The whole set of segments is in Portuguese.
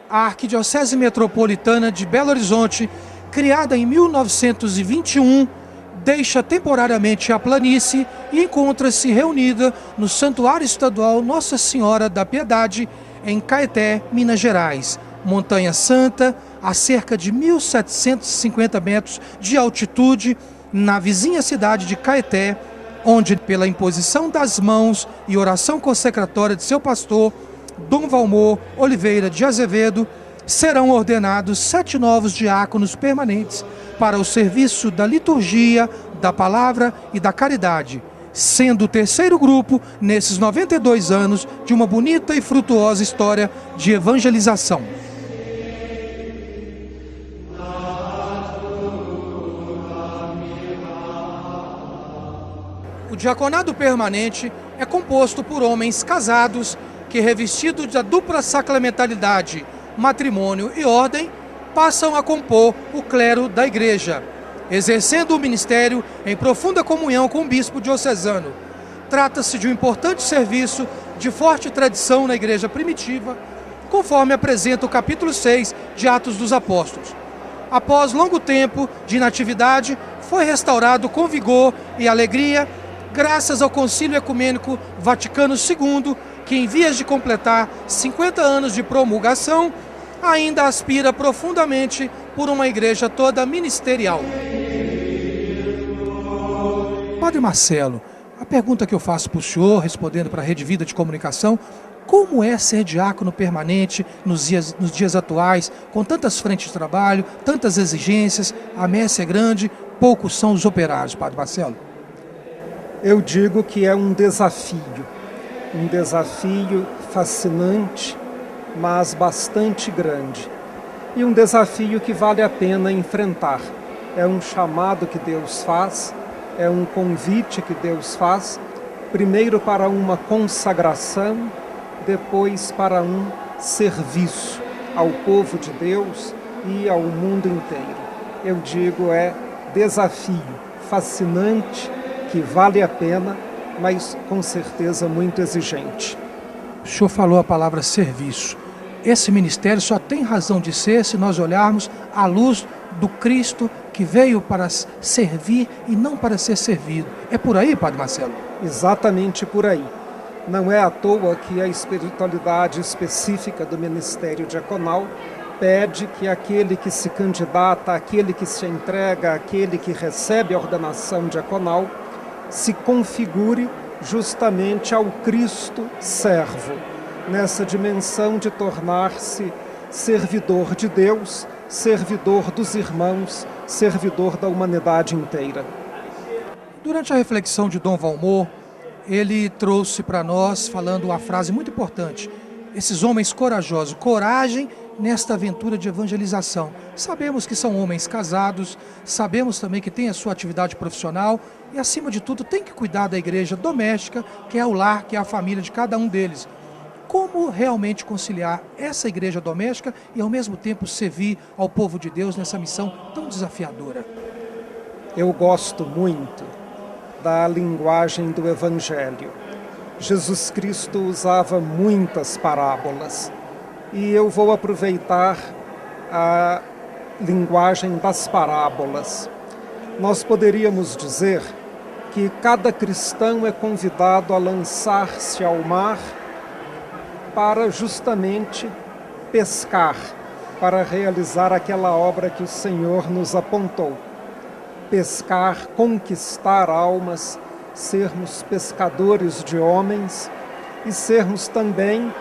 A Arquidiocese Metropolitana de Belo Horizonte, criada em 1921, deixa temporariamente a planície e encontra-se reunida no Santuário Estadual Nossa Senhora da Piedade, em Caeté, Minas Gerais, Montanha Santa, a cerca de 1.750 metros de altitude, na vizinha cidade de Caeté, onde, pela imposição das mãos e oração consecratória de seu pastor, Dom Valmor Oliveira de Azevedo, serão ordenados 7 novos diáconos permanentes para o serviço da liturgia, da palavra e da caridade, sendo o terceiro grupo nesses 92 anos de uma bonita e frutuosa história de evangelização. O diaconado permanente é composto por homens casados que, revestidos da dupla sacramentalidade, matrimônio e ordem, passam a compor o clero da igreja, exercendo o ministério em profunda comunhão com o bispo diocesano. Trata-se de um importante serviço de forte tradição na igreja primitiva, conforme apresenta o capítulo 6 de Atos dos Apóstolos. Após longo tempo de inatividade, foi restaurado com vigor e alegria, graças ao Concílio Ecumênico Vaticano II, que, em vias de completar 50 anos de promulgação, ainda aspira profundamente por uma igreja toda ministerial. Padre Marcelo, a pergunta que eu faço para o senhor, respondendo para a Rede Vida de Comunicação, como é ser diácono permanente nos dias atuais, com tantas frentes de trabalho, tantas exigências, a messe é grande, poucos são os operários, Padre Marcelo? Eu digo que é um desafio fascinante, mas bastante grande. E um desafio que vale a pena enfrentar. É um chamado que Deus faz, é um convite que Deus faz, primeiro para uma consagração, depois para um serviço ao povo de Deus e ao mundo inteiro. Eu digo, é desafio fascinante, que vale a pena, mas com certeza muito exigente. O senhor falou a palavra serviço. Esse ministério só tem razão de ser se nós olharmos à luz do Cristo que veio para servir e não para ser servido. É por aí, Padre Marcelo? Exatamente por aí. Não é à toa que a espiritualidade específica do ministério diaconal pede que aquele que se candidata, aquele que se entrega, aquele que recebe a ordenação diaconal, se configure justamente ao Cristo servo, nessa dimensão de tornar-se servidor de Deus, servidor dos irmãos, servidor da humanidade inteira. Durante a reflexão de Dom Valmor, ele trouxe para nós, falando uma frase muito importante: esses homens corajosos, coragem nesta aventura de evangelização. Sabemos que são homens casados, sabemos também que têm a sua atividade profissional e, acima de tudo, tem que cuidar da igreja doméstica, que é o lar, que é a família de cada um deles. Como realmente conciliar essa igreja doméstica e, ao mesmo tempo, servir ao povo de Deus nessa missão tão desafiadora? Eu gosto muito da linguagem do Evangelho. Jesus Cristo usava muitas parábolas e eu vou aproveitar a linguagem das parábolas. Nós poderíamos dizer que cada cristão é convidado a lançar-se ao mar para justamente pescar, para realizar aquela obra que o Senhor nos apontou. Pescar, conquistar almas, sermos pescadores de homens e sermos também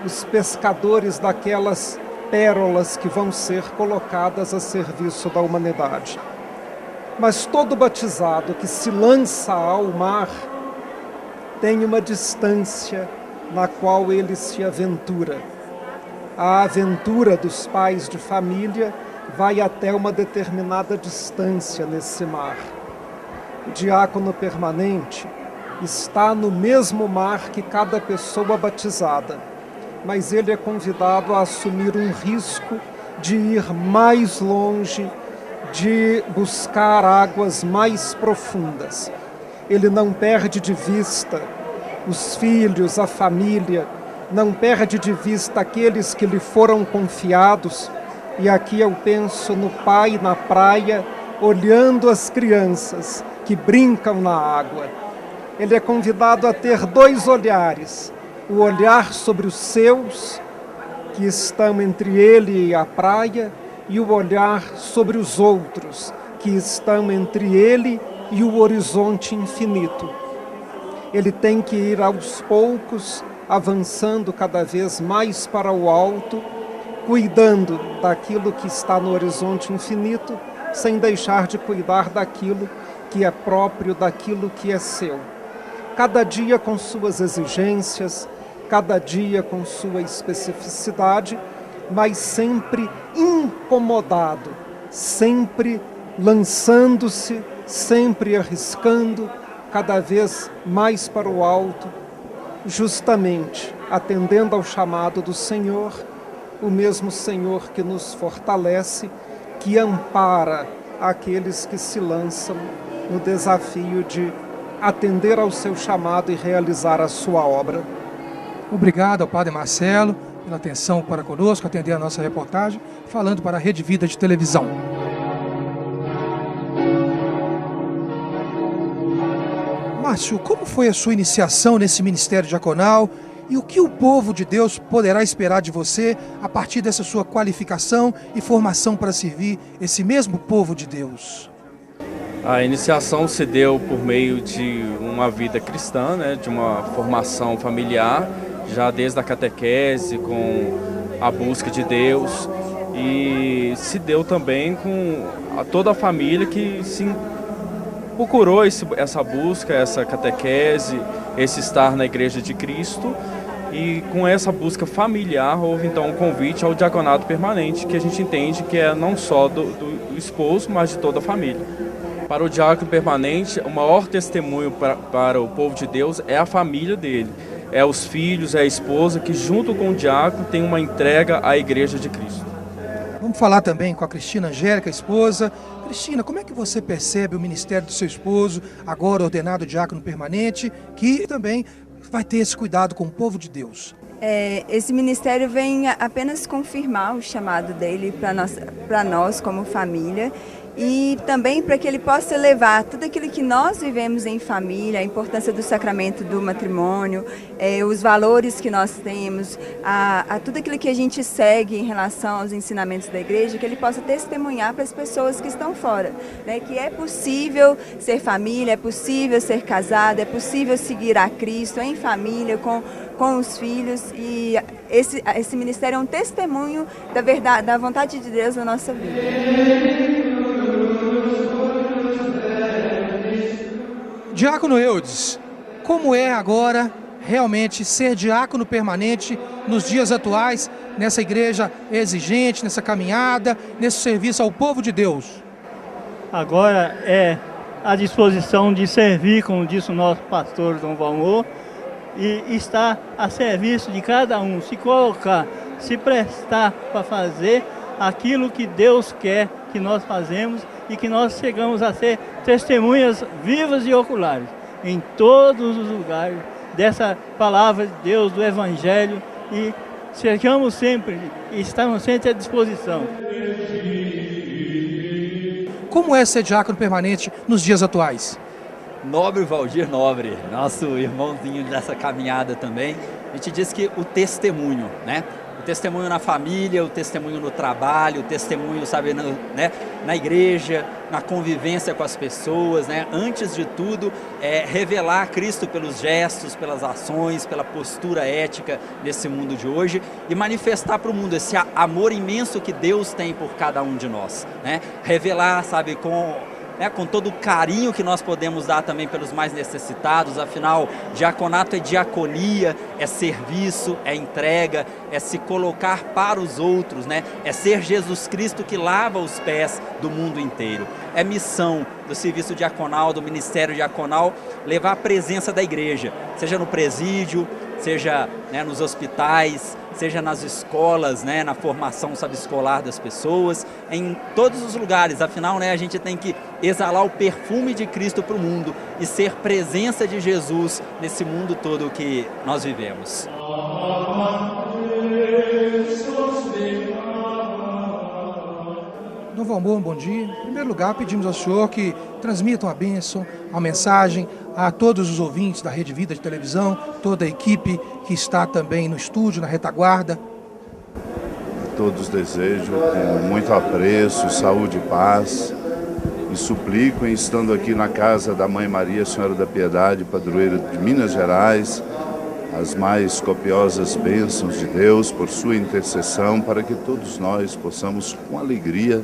os pescadores daquelas pérolas que vão ser colocadas a serviço da humanidade. Mas todo batizado que se lança ao mar tem uma distância na qual ele se aventura. A aventura dos pais de família vai até uma determinada distância nesse mar. O diácono permanente está no mesmo mar que cada pessoa batizada, mas ele é convidado a assumir um risco de ir mais longe, de buscar águas mais profundas. Ele não perde de vista os filhos, a família, não perde de vista aqueles que lhe foram confiados, e aqui eu penso no pai na praia, olhando as crianças que brincam na água. Ele é convidado a ter dois olhares, o olhar sobre os seus, que estão entre ele e a praia, e o olhar sobre os outros, que estão entre ele e o horizonte infinito. Ele tem que ir aos poucos, avançando cada vez mais para o alto, cuidando daquilo que está no horizonte infinito, sem deixar de cuidar daquilo que é próprio, daquilo que é seu. Cada dia com suas exigências, cada dia com sua especificidade, mas sempre incomodado, sempre lançando-se, sempre arriscando, cada vez mais para o alto, justamente atendendo ao chamado do Senhor, o mesmo Senhor que nos fortalece, que ampara aqueles que se lançam no desafio de atender ao seu chamado e realizar a sua obra. Obrigado ao Padre Marcelo pela atenção para conosco, atender a nossa reportagem, falando para a Rede Vida de televisão. Márcio, como foi a sua iniciação nesse ministério diaconal e o que o povo de Deus poderá esperar de você a partir dessa sua qualificação e formação para servir esse mesmo povo de Deus? A iniciação se deu por meio de uma vida cristã, né, de uma formação familiar, já desde a catequese, com a busca de Deus, e se deu também com toda a família que se procurou essa busca, essa catequese, esse estar na Igreja de Cristo, e com essa busca familiar houve então um convite ao diaconato permanente, que a gente entende que é não só do esposo, mas de toda a família. Para o diácono permanente, o maior testemunho para o povo de Deus é a família dele, é os filhos, é a esposa, que junto com o diácono tem uma entrega à Igreja de Cristo. Vamos falar também com a Cristina Angélica, a esposa. Cristina, como é que você percebe o ministério do seu esposo, agora ordenado diácono permanente, que também vai ter esse cuidado com o povo de Deus? Esse ministério vem apenas confirmar o chamado dele para nós como família, e também para que ele possa levar tudo aquilo que nós vivemos em família, a importância do sacramento do matrimônio, os valores que nós temos, a tudo aquilo que a gente segue em relação aos ensinamentos da igreja, que ele possa testemunhar para as pessoas que estão fora, né? Que é possível ser família, é possível ser casado, é possível seguir a Cristo em família, com os filhos, e esse ministério é um testemunho da verdade, da vontade de Deus na nossa vida. Diácono Eudes, como é agora realmente ser diácono permanente nos dias atuais, nessa igreja exigente, nessa caminhada, nesse serviço ao povo de Deus? Agora é a disposição de servir, como disse o nosso pastor Dom Valmor, e estar a serviço de cada um, se colocar, se prestar para fazer aquilo que Deus quer que nós fazemos, e que nós chegamos a ser testemunhas vivas e oculares em todos os lugares dessa palavra de Deus, do Evangelho, e chegamos sempre e estamos sempre à disposição. Como é ser diácono permanente nos dias atuais? Nobre Valdir Nobre, nosso irmãozinho dessa caminhada também, a gente diz que o testemunho, né? O testemunho na família, o testemunho no trabalho, o testemunho, sabe, na igreja, na convivência com as pessoas, né? Antes de tudo, revelar Cristo pelos gestos, pelas ações, pela postura ética desse mundo de hoje e manifestar para o mundo esse amor imenso que Deus tem por cada um de nós, né? Revelar, sabe, com todo o carinho que nós podemos dar também pelos mais necessitados. Afinal, diaconato é diaconia, é serviço, é entrega, é se colocar para os outros, né? É ser Jesus Cristo que lava os pés do mundo inteiro. É missão do serviço diaconal, do ministério diaconal, levar a presença da igreja, seja no presídio, seja, né, nos hospitais, seja nas escolas, né, na formação, sabe, escolar das pessoas, em todos os lugares. Afinal, né, a gente tem que exalar o perfume de Cristo para o mundo e ser presença de Jesus nesse mundo todo que nós vivemos. Dom Valmor, bom dia. Em primeiro lugar, pedimos ao senhor que transmitam a bênção, a mensagem a todos os ouvintes da Rede Vida de televisão, toda a equipe que está também no estúdio, na retaguarda. A todos desejo com muito apreço, saúde e paz, e suplico, estando aqui na casa da Mãe Maria, Senhora da Piedade, padroeira de Minas Gerais, as mais copiosas bênçãos de Deus por sua intercessão, para que todos nós possamos com alegria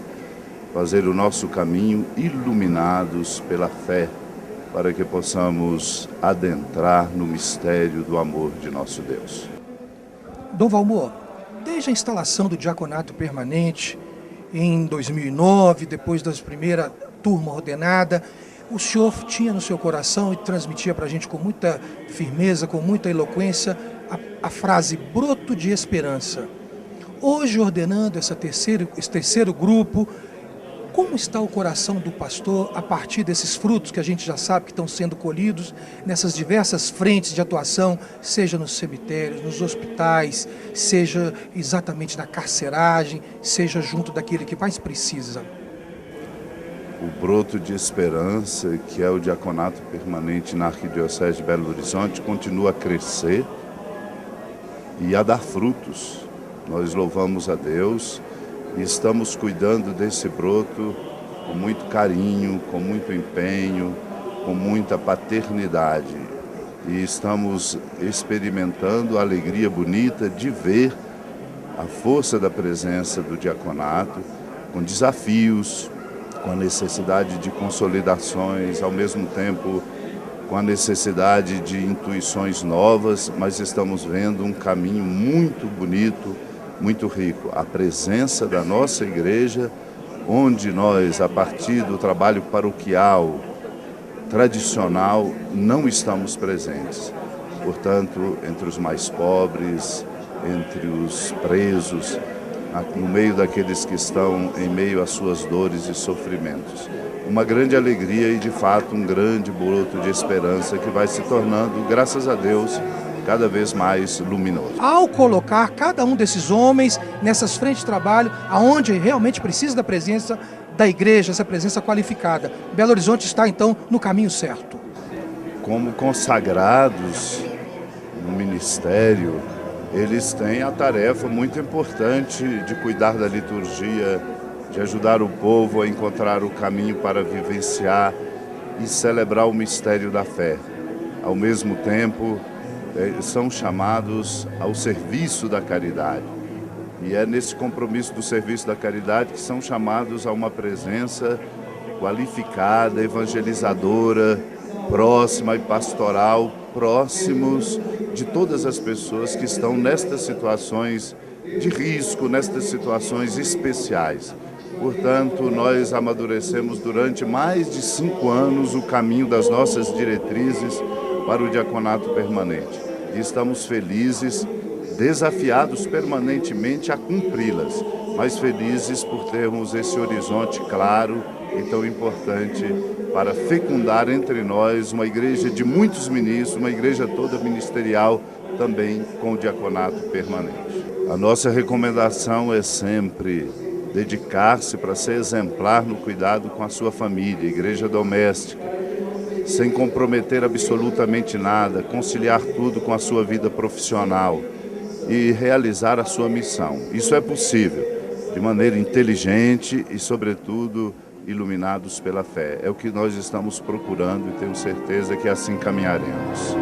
fazer o nosso caminho iluminados pela fé, para que possamos adentrar no mistério do amor de nosso Deus. Dom Valmor, desde a instalação do diaconato permanente em 2009, depois da primeira turma ordenada, o senhor tinha no seu coração e transmitia para a gente com muita firmeza, com muita eloquência, a frase broto de esperança. Hoje, ordenando esse terceiro grupo, como está o coração do pastor a partir desses frutos que a gente já sabe que estão sendo colhidos nessas diversas frentes de atuação, seja nos cemitérios, nos hospitais, seja exatamente na carceragem, seja junto daquele que mais precisa? O broto de esperança, que é o diaconato permanente na Arquidiocese de Belo Horizonte, continua a crescer e a dar frutos. Nós louvamos a Deus e estamos cuidando desse broto com muito carinho, com muito empenho, com muita paternidade. E estamos experimentando a alegria bonita de ver a força da presença do diaconato, com desafios, com a necessidade de consolidações, ao mesmo tempo com a necessidade de intuições novas, mas estamos vendo um caminho muito bonito, muito rico. A presença da nossa igreja, onde nós, a partir do trabalho paroquial, tradicional, não estamos presentes. Portanto, entre os mais pobres, entre os presos, no meio daqueles que estão em meio às suas dores e sofrimentos. Uma grande alegria e, de fato, um grande broto de esperança que vai se tornando, graças a Deus, cada vez mais luminoso. Ao colocar cada um desses homens nessas frentes de trabalho, aonde realmente precisa da presença da igreja, essa presença qualificada, Belo Horizonte está, então, no caminho certo. Como consagrados no ministério, eles têm a tarefa muito importante de cuidar da liturgia, de ajudar o povo a encontrar o caminho para vivenciar e celebrar o mistério da fé. Ao mesmo tempo, são chamados ao serviço da caridade. E é nesse compromisso do serviço da caridade que são chamados a uma presença qualificada, evangelizadora, próxima e pastoral, próximos de todas as pessoas que estão nestas situações de risco, nestas situações especiais. Portanto, nós amadurecemos durante mais de 5 anos o caminho das nossas diretrizes para o diaconato permanente. E estamos felizes, desafiados permanentemente a cumpri-las, mas felizes por termos esse horizonte claro e tão importante para fecundar entre nós uma igreja de muitos ministros, uma igreja toda ministerial, também com o diaconato permanente. A nossa recomendação é sempre dedicar-se para ser exemplar no cuidado com a sua família, igreja doméstica, sem comprometer absolutamente nada, conciliar tudo com a sua vida profissional e realizar a sua missão. Isso é possível, de maneira inteligente e, sobretudo, iluminados pela fé. É o que nós estamos procurando e tenho certeza que assim caminharemos.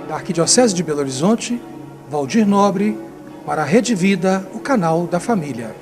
Da Arquidiocese de Belo Horizonte, Valdir Nobre, para a Rede Vida, o canal da família.